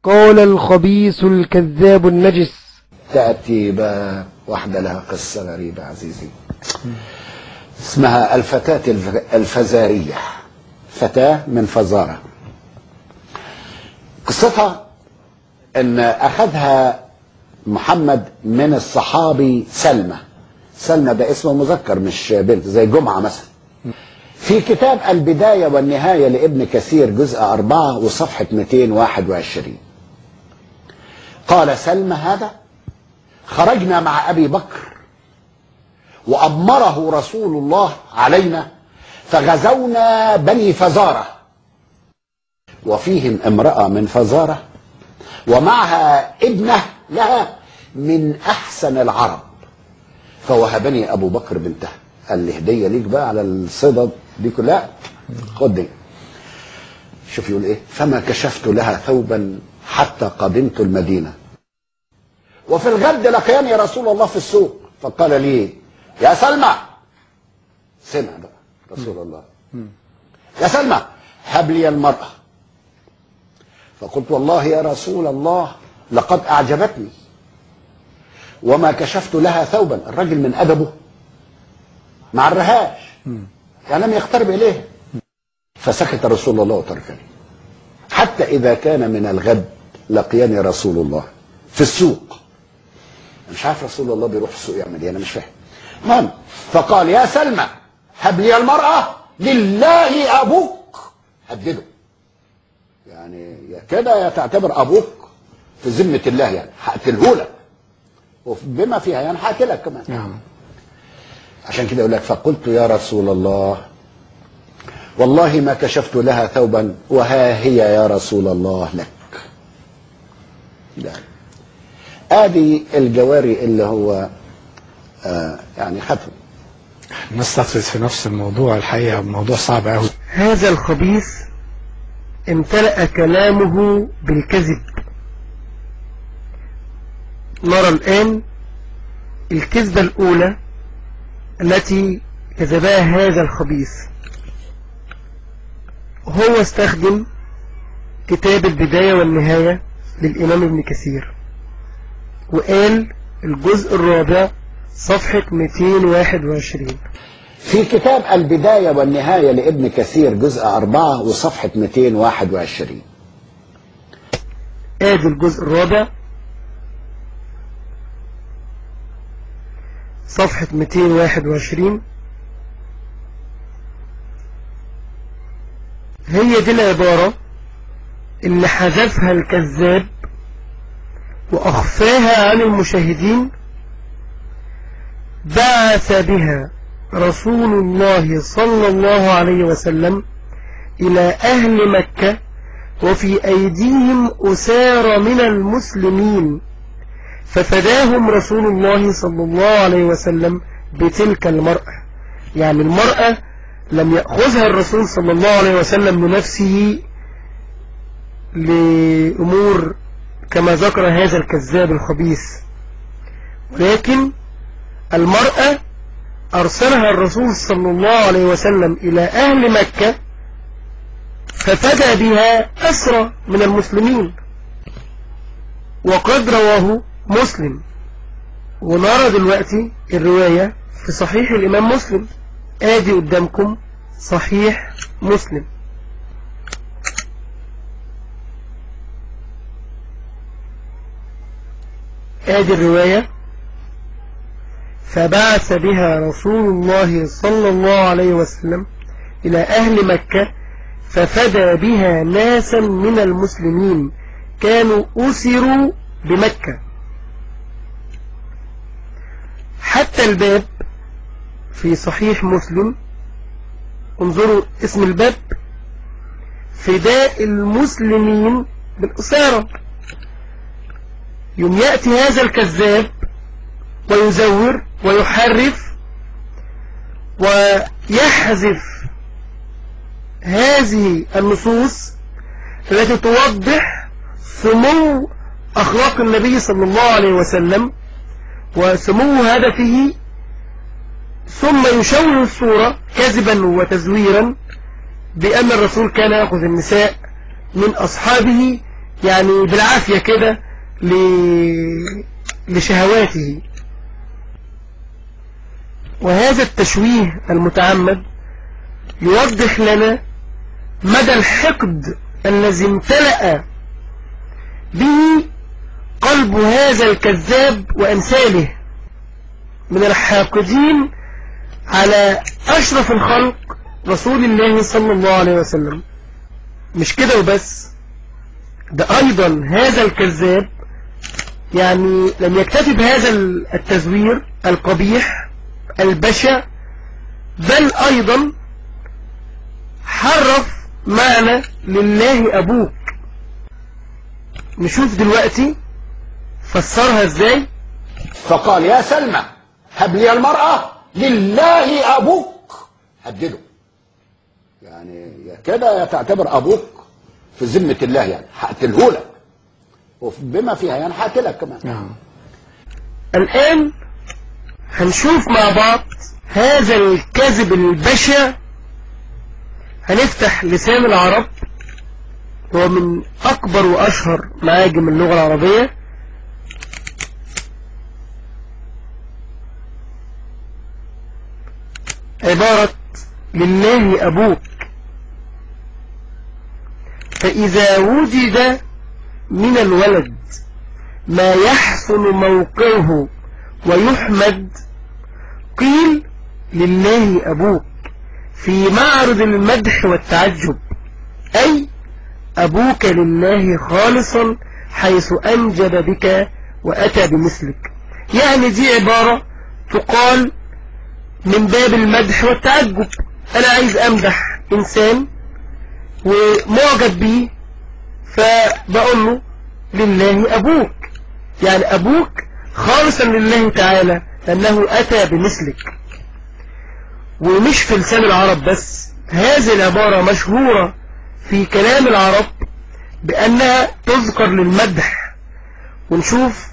قال الخبيث الكذاب النجس. تأتي بقى واحدة لها قصة غريبة عزيزي، اسمها الفتاة الفزارية، فتاة من فزارة. قصتها ان اخذها محمد من الصحابي سلمى. سلمى ده اسمه مذكر مش بنت، زي جمعة مثلا. في كتاب البداية والنهاية لابن كثير جزء 4 وصفحة 221 قال سلمى هذا: خرجنا مع أبي بكر وأمره رسول الله علينا فغزونا بني فزارة، وفيهم امرأة من فزارة ومعها ابنة لها من أحسن العرب، فوهبني أبو بكر بنتها. قال لي هدية ليك بقى على الصدد دي كلها، خد دي. شوف يقول ايه: فما كشفت لها ثوبا حتى قدمت المدينة، وفي الغد لقياني رسول الله في السوق فقال لي: يا سلمى، سمع بقى رسول الله، يا سلمى هب لي المرأة. فقلت: والله يا رسول الله لقد أعجبتني وما كشفت لها ثوبا. الرجل من أدبه ما عرهاش، يعني لم يقترب إليها. فسكت رسول الله وتركني، حتى إذا كان من الغد لقياني رسول الله في السوق. مش عارف رسول الله بيروح السوق يعمل ايه، انا مش فاهم. المهم فقال: يا سلمى هب لي المرأة لله أبوك. هدده، يعني يا كده يا تعتبر أبوك في ذمة الله، يعني هقتلهولك وبما فيها يعني هقتلك كمان. نعم. عشان كده يقول لك: فقلت يا رسول الله والله ما كشفت لها ثوبا وها هي يا رسول الله لك. يعني ادي الجواري اللي هو يعني خطر. نستطرد في نفس الموضوع، الحقيقة موضوع صعب قوي. هذا الخبيث امتلأ كلامه بالكذب. نرى الآن الكذبة الأولى التي كذبها هذا الخبيث. هو استخدم كتاب البداية والنهاية للإمام ابن كثير، وقال الجزء الرابع صفحة 221 في كتاب البداية والنهاية لابن كثير جزء 4 وصفحة 221. ادي الجزء الرابع صفحة 221. هي دي العبارة اللي حذفها الكذاب وأخفاها عن المشاهدين. بعث بها رسول الله صلى الله عليه وسلم إلى أهل مكة وفي أيديهم أسارى من المسلمين، ففداهم رسول الله صلى الله عليه وسلم بتلك المرأة. يعني المرأة لم يأخذها الرسول صلى الله عليه وسلم لنفسه لأمور كما ذكر هذا الكذاب الخبيث، ولكن المرأة أرسلها الرسول صلى الله عليه وسلم إلى أهل مكة ففدى بها أسرى من المسلمين، وقد رواه مسلم. ونرى دلوقتي الرواية في صحيح الإمام مسلم. آدي قدامكم صحيح مسلم. آدي الرواية: فبعث بها رسول الله صلى الله عليه وسلم إلى أهل مكة ففدى بها ناسا من المسلمين كانوا أسروا بمكة. حتى الباب في صحيح مسلم، انظروا اسم الباب: فداء المسلمين بالأسارة. يوم يأتي هذا الكذاب ويزور ويحرف ويحذف هذه النصوص التي توضح سمو أخلاق النبي صلى الله عليه وسلم وسمو هدفه، ثم يشوه الصورة كذبا وتزويرا بأن الرسول كان يأخذ النساء من أصحابه يعني بالعافية كده لشهواته. وهذا التشويه المتعمد يوضح لنا مدى الحقد الذي امتلأ به قلب هذا الكذاب وأمثاله من الحاقدين على أشرف الخلق رسول الله صلى الله عليه وسلم. مش كده وبس، ده أيضا هذا الكذاب يعني لم يكتفي بهذا التزوير القبيح البشع، بل أيضا حرف معنى لله أبوك. نشوف دلوقتي فسرها ازاي. فقال يا سلمى هب لي المرأة لله أبوك، هدده يعني كده تعتبر أبوك في ذمة الله، يعني هقتله لك وبما فيها يعني هقتلك كمان. الآن هنشوف مع بعض هذا الكذب البشع. هنفتح لسان العرب، هو من أكبر وأشهر معاجم اللغة العربية. عبارة لله أبوك، فإذا وجد من الولد ما يحسن موقعه ويحمد قيل لله أبوك في معرض المدح والتعجب، أي أبوك لله خالصا حيث أنجب بك وأتى بمثلك. يعني دي عبارة تقال من باب المدح والتعجب. أنا عايز أمدح إنسان ومعجب بيه، فبقول له لله أبوك، يعني أبوك خالصا لله تعالى لأنه أتى بمثلك. ومش في لسان العرب بس، هذه العبارة مشهورة في كلام العرب بأنها تذكر للمدح. ونشوف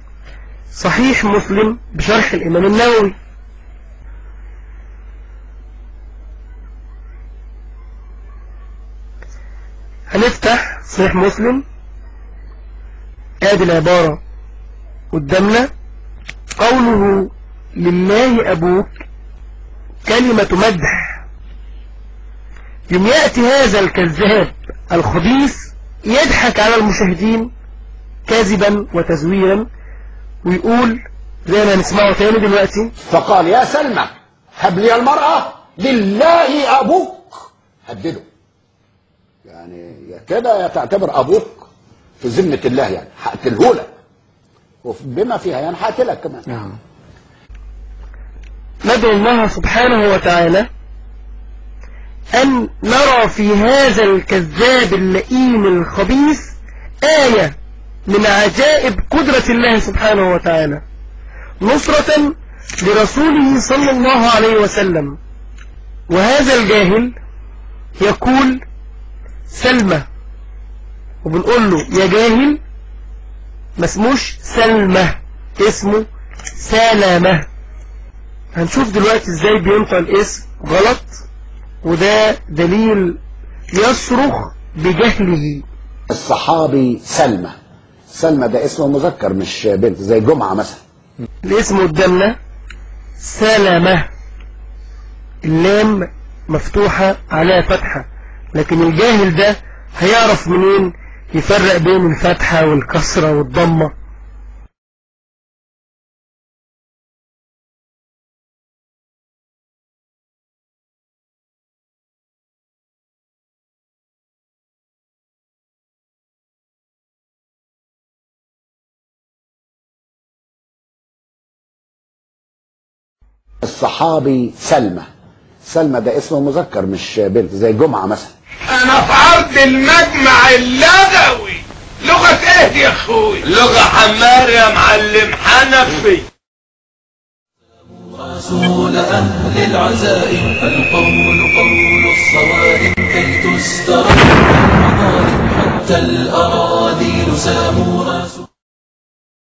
صحيح مسلم بشرح الإمام النووي. هنفتح صحيح مسلم، ادي العبارة قدامنا. قوله لله أبوك كلمة مدح. يوم يأتي هذا الكذاب الخبيث يضحك على المشاهدين كاذبا وتزويرا ويقول زي ما نسمعه تاني دلوقتي. فقال يا سلمى هب لي المرأة لله أبوك، هدده يعني كده تعتبر أبوك في ذمة الله، يعني هقتله لك وبما فيها يعني هقتلك كمان. ندعو الله سبحانه وتعالى أن نرى في هذا الكذاب اللئيم الخبيث آية من عجائب قدرة الله سبحانه وتعالى نصرة لرسوله صلى الله عليه وسلم. وهذا الجاهل يقول سلمى، وبنقول له يا جاهل، ما اسموش سلمى، اسمه سلامة. هنشوف دلوقتي ازاي بينطق الاسم غلط، وده دليل يصرخ بجهله. الصحابي سلمى، سلمى ده اسمه مذكر مش بنت، زي جمعة مثلا. الاسم قدامنا سلامة، اللام مفتوحة على فتحة، لكن الجاهل ده هيعرف منين يفرق بين الفتحة والكسرة والضمة؟ الصحابي سلمى، سلمى ده اسمه مذكر مش بنت، زي جمعة مثلا. انا في عرض المجمع اللغوي. لغة ايه يا اخوي؟ لغة حمار يا معلم حنفي. رسول أهل العزائم القول قول الصوارم كي تسترد المظالم حتى الأراضي ساموا رسول